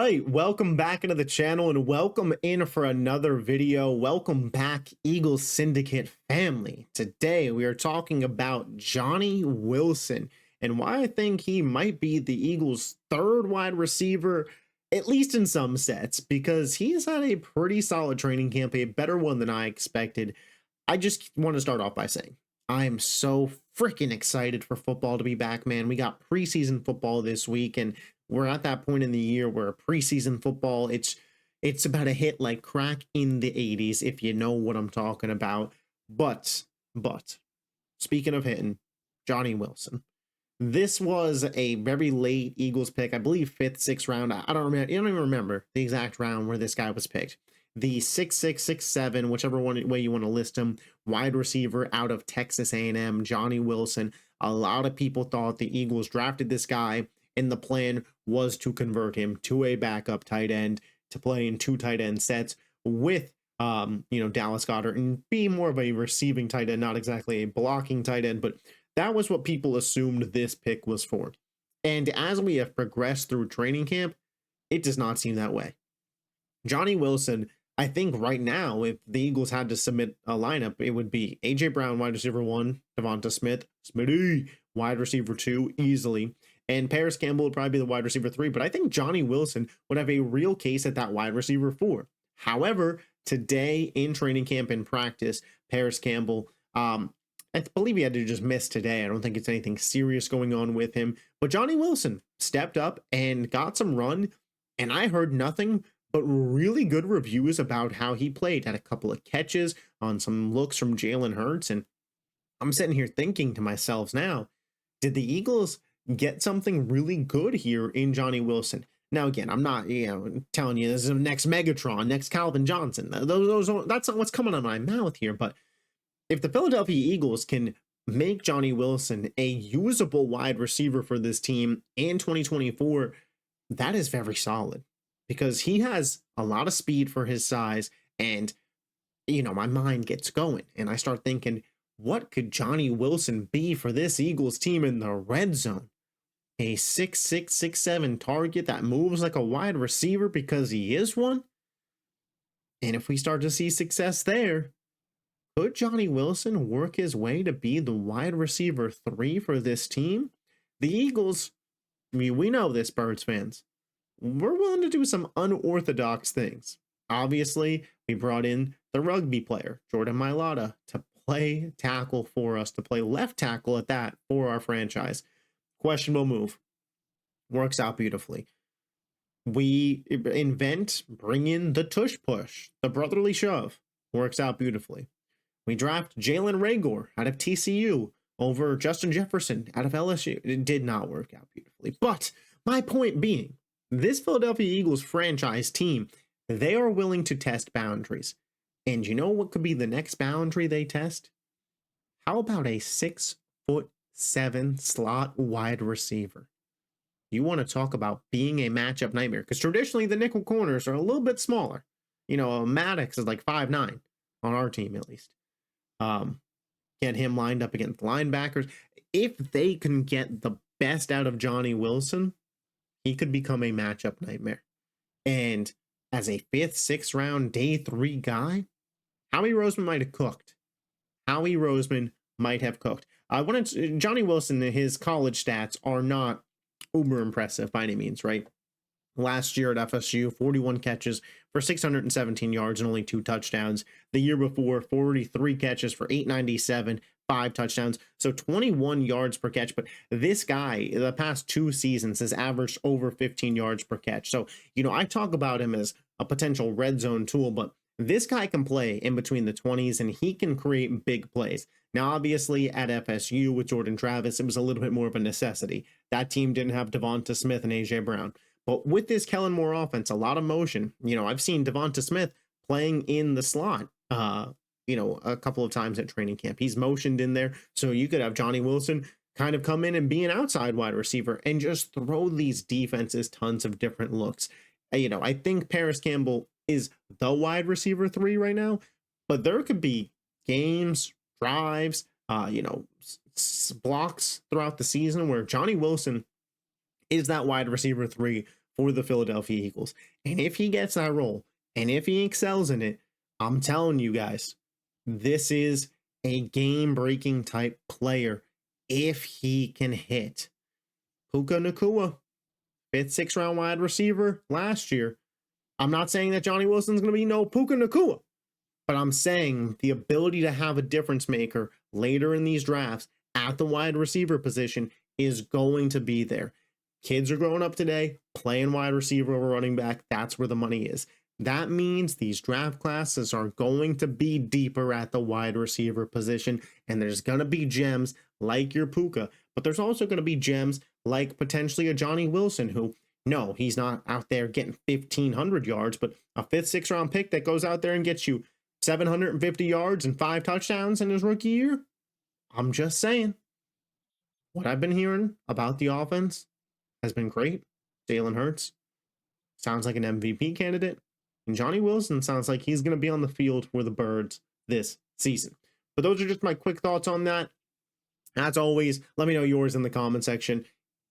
right, welcome back into the channel and welcome in for another video. Welcome back, Eagles Syndicate family. Today we are talking about Johnny Wilson and why I think he might be the Eagles' third wide receiver, at least in some sets, because he has had a pretty solid training camp, a better one than I expected. I just want to start off by saying I am so freaking excited for football to be back, man. We got preseason football this week, and we're at that point in the year where preseason football, it's about to hit like crack in the 80s, if you know what I'm talking about. But speaking of hitting, Johnny Wilson. This was a very late Eagles pick, I believe fifth, sixth round. I don't remember. I don't even remember the exact round where this guy was picked. The 6'6", 6'7", whichever way you want to list him, wide receiver out of Texas A&M, Johnny Wilson. A lot of people thought the Eagles drafted this guy, and the plan was to convert him to a backup tight end to play in two tight end sets with Dallas Goedert and be more of a receiving tight end, not exactly a blocking tight end, but that was what people assumed this pick was for. And as we have progressed through training camp, it does not seem that way. Johnny Wilson, I think right now, if the Eagles had to submit a lineup, it would be A.J. Brown, wide receiver 1, Devonta Smith, Smitty, wide receiver 2, easily, and Paris Campbell would probably be the wide receiver 3, but I think Johnny Wilson would have a real case at that wide receiver 4. However, today in training camp and practice, Paris Campbell, I believe he had to just miss today. I don't think it's anything serious going on with him, but Johnny Wilson stepped up and got some run, and I heard nothing but really good reviews about how he played. Had a couple of catches on some looks from Jalen Hurts, and I'm sitting here thinking to myself now, did the Eagles get something really good here in Johnny Wilson? Now, again, I'm not, telling you this is the next Megatron, next Calvin Johnson. That's not what's coming out of my mouth here, but if the Philadelphia Eagles can make Johnny Wilson a usable wide receiver for this team in 2024, that is very solid, because he has a lot of speed for his size, and my mind gets going and I start thinking, what could Johnny Wilson be for this Eagles team in the red zone? A 6'6", 6'7" target that moves like a wide receiver because he is one? And if we start to see success there, could Johnny Wilson work his way to be the wide receiver 3 for this team? The Eagles, we know this, Birds fans. We're willing to do some unorthodox things. Obviously, we brought in the rugby player, Jordan Mailata, to play tackle for us, to play left tackle at that for our franchise. Questionable move. Works out beautifully. We bring in the tush push, the brotherly shove. Works out beautifully. We draft Jalen Reagor out of TCU over Justin Jefferson out of LSU. It did not work out beautifully. But my point being, this Philadelphia Eagles franchise team, they are willing to test boundaries. And you know what could be the next boundary they test? How about a 6'7" slot wide receiver? You want to talk about being a matchup nightmare, because traditionally the nickel corners are a little bit smaller. Maddox is like 5'9" on our team, at least. Get him lined up against linebackers. If they can get the best out of Johnny Wilson, he could become a matchup nightmare. And as a 5th, 6th round, day 3 guy, Howie Roseman might have cooked. Howie Roseman might have cooked. Johnny Wilson, his college stats are not uber impressive by any means, right? Last year at FSU, 41 catches for 617 yards and only 2 touchdowns. The year before, 43 catches for 897, 5 touchdowns, so 21 yards per catch. But this guy, the past 2 seasons, has averaged over 15 yards per catch. So, I talk about him as a potential red zone tool, but this guy can play in between the 20s and he can create big plays. Now, obviously, at FSU with Jordan Travis, it was a little bit more of a necessity. That team didn't have Devonta Smith and A.J. Brown. But with this Kellen Moore offense, a lot of motion. I've seen Devonta Smith playing in the slot, a couple of times at training camp. He's motioned in there. So you could have Johnny Wilson kind of come in and be an outside wide receiver and just throw these defenses tons of different looks. I think Paris Campbell is the wide receiver 3 right now, but there could be games, drives, blocks throughout the season where Johnny Wilson is that wide receiver 3 for the Philadelphia Eagles. And if he gets that role, and if he excels in it, I'm telling you guys, this is a game-breaking type player if he can hit. Puka Nacua, 5th, 6th round wide receiver last year. I'm not saying that Johnny Wilson's going to be no Puka Nacua, but I'm saying the ability to have a difference maker later in these drafts at the wide receiver position is going to be there. Kids are growing up today, playing wide receiver over running back. That's where the money is. That means these draft classes are going to be deeper at the wide receiver position, and there's going to be gems like your Puka, but there's also going to be gems like potentially a Johnny Wilson, who, no, he's not out there getting 1,500 yards, but a 5th, 6th round pick that goes out there and gets you 750 yards and 5 touchdowns in his rookie year. I'm just saying, what I've been hearing about the offense has been great. Jalen Hurts sounds like an MVP candidate. And Johnny Wilson sounds like he's going to be on the field for the Birds this season. But those are just my quick thoughts on that. As always, let me know yours in the comment section.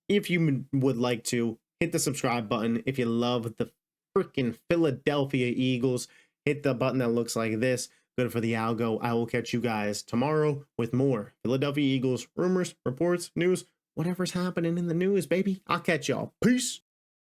If you would like to, hit the subscribe button. If you love the freaking Philadelphia Eagles, hit the button that looks like this. Good for the algo. I will catch you guys tomorrow with more Philadelphia Eagles rumors, reports, news, whatever's happening in the news, baby. I'll catch y'all. Peace.